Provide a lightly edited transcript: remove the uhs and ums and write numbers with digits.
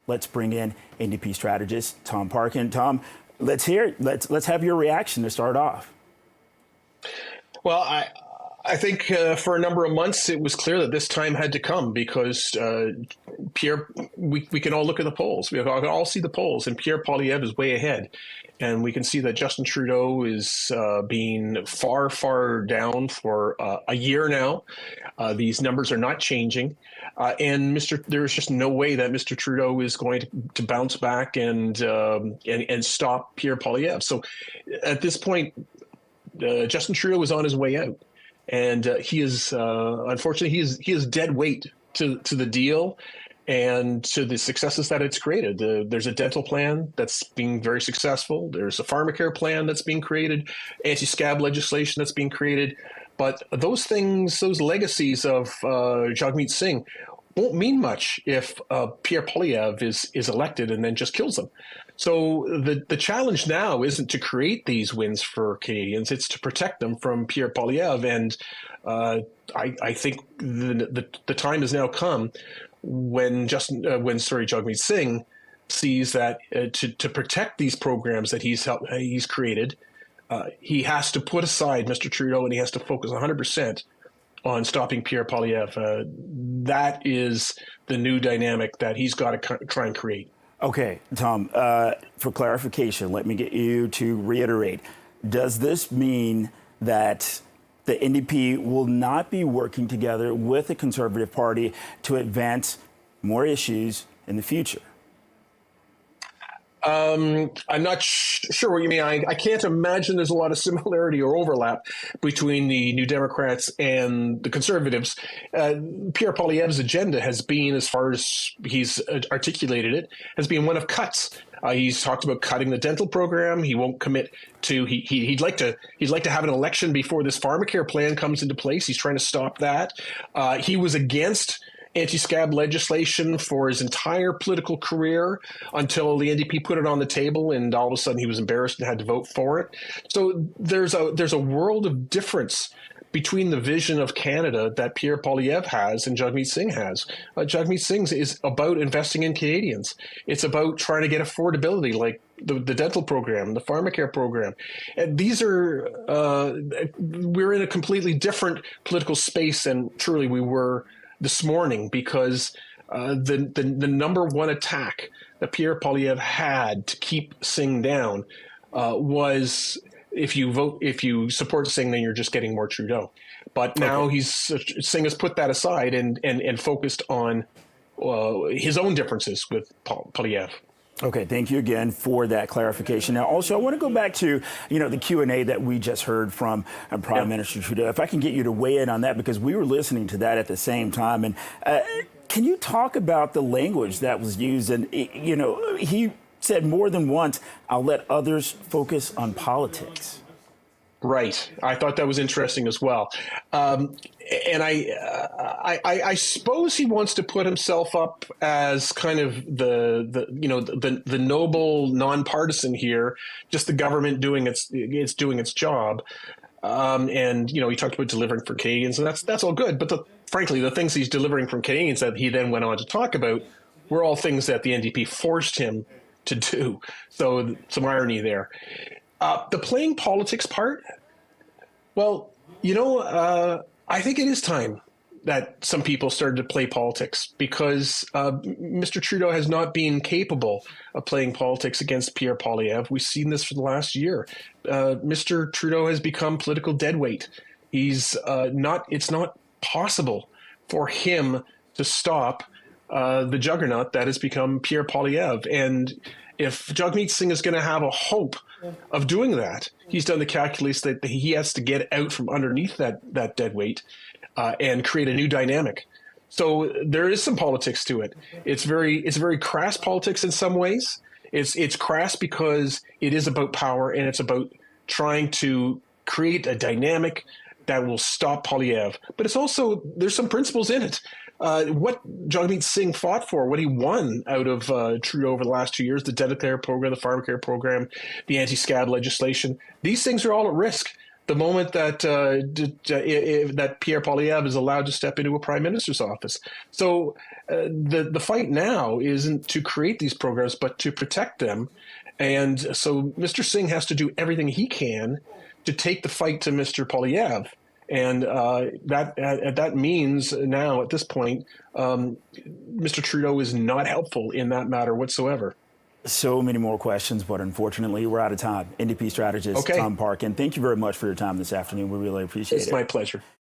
let's bring in NDP strategist Tom Parkin. Tom, let's hear it. Let's have your reaction to start off. Well, I think for a number of months it was clear that this time had to come because Pierre, we can all look at the polls. We can all see the polls, and Pierre Poilievre is way ahead. And we can see that Justin Trudeau is being far, far down for a year now. These numbers are not changing. And there's just no way that Mr. Trudeau is going to bounce back and stop Pierre Poilievre. So at this point, Justin Trudeau is on his way out. And he is, unfortunately, he is dead weight to the deal and to the successes that it's created. There's a dental plan that's being very successful. There's a pharmacare plan that's being created, anti-scab legislation that's being created. But those things, those legacies of Jagmeet Singh won't mean much if Pierre Poilievre is elected and then just kills them. So the challenge now isn't to create these wins for Canadians; it's to protect them from Pierre Poilievre. And I think the time has now come when Jagmeet Singh sees that to protect these programs that he's created, he has to put aside Mr. Trudeau and he has to focus 100% on stopping Pierre Poilievre. That is the new dynamic that he's got to try and create. Okay, Tom, for clarification, let me get you to reiterate. Does this mean that the NDP will not be working together with the Conservative Party to advance more issues in the future? I'm not sure what you mean. I can't imagine there's a lot of similarity or overlap between the New Democrats and the Conservatives. Pierre Poilievre's agenda has been, as far as he's articulated it, has been one of cuts. He's talked about cutting the dental program. He won't commit to. He'd like to have an election before this pharmacare plan comes into place. He's trying to stop that. He was against anti-scab legislation for his entire political career until the NDP put it on the table, and all of a sudden he was embarrassed and had to vote for it. So there's a world of difference between the vision of Canada that Pierre Poilievre has and Jagmeet Singh has. Jagmeet Singh is about investing in Canadians. It's about trying to get affordability, like the dental program, the pharmacare program. And these are we're in a completely different political space than truly we were this morning, because the number one attack that Pierre Poilievre had to keep Singh down was if you support Singh, then you're just getting more Trudeau. But now Singh has put that aside and focused on his own differences with Poilievre. Okay, thank you again for that clarification. Now, also, I want to go back to, the Q&A that we just heard from Prime Minister Trudeau. If I can get you to weigh in on that, because we were listening to that at the same time. And can you talk about the language that was used? And, he said more than once, I'll let others focus on politics. Right. I thought that was interesting as well. And I suppose he wants to put himself up as kind of the noble nonpartisan here, just the government doing its job. And he talked about delivering for Canadians, and that's all good. But frankly, the things he's delivering from Canadians that he then went on to talk about were all things that the NDP forced him to do. So some irony there. The playing politics part, well, I think it is time that some people started to play politics, because Mr. Trudeau has not been capable of playing politics against Pierre Poilievre. We've seen this for the last year. Mr. Trudeau has become political deadweight. It's not possible for him to stop the juggernaut that has become Pierre Poilievre. And if Jagmeet Singh is going to have a hope of doing that, he's done the calculus that he has to get out from underneath that dead weight and create a new dynamic. So there is some politics to it. It's very crass politics in some ways. It's crass because it is about power, and it's about trying to create a dynamic that will stop Poilievre. But it's also, there's some principles in it. What Jagmeet Singh fought for, what he won out of Trudeau over the last 2 years, the dental care program, the pharmacare program, the anti-scab legislation, these things are all at risk. the moment that that Pierre Poilievre is allowed to step into a prime minister's office. So the fight now isn't to create these programs, but to protect them. And so Mr. Singh has to do everything he can to take the fight to Mr. Poilievre. And that means now, at this point, Mr. Trudeau is not helpful in that matter whatsoever. So many more questions, but unfortunately, we're out of time. NDP strategist Tom Parkin, thank you very much for your time this afternoon. We really appreciate it. It's my pleasure.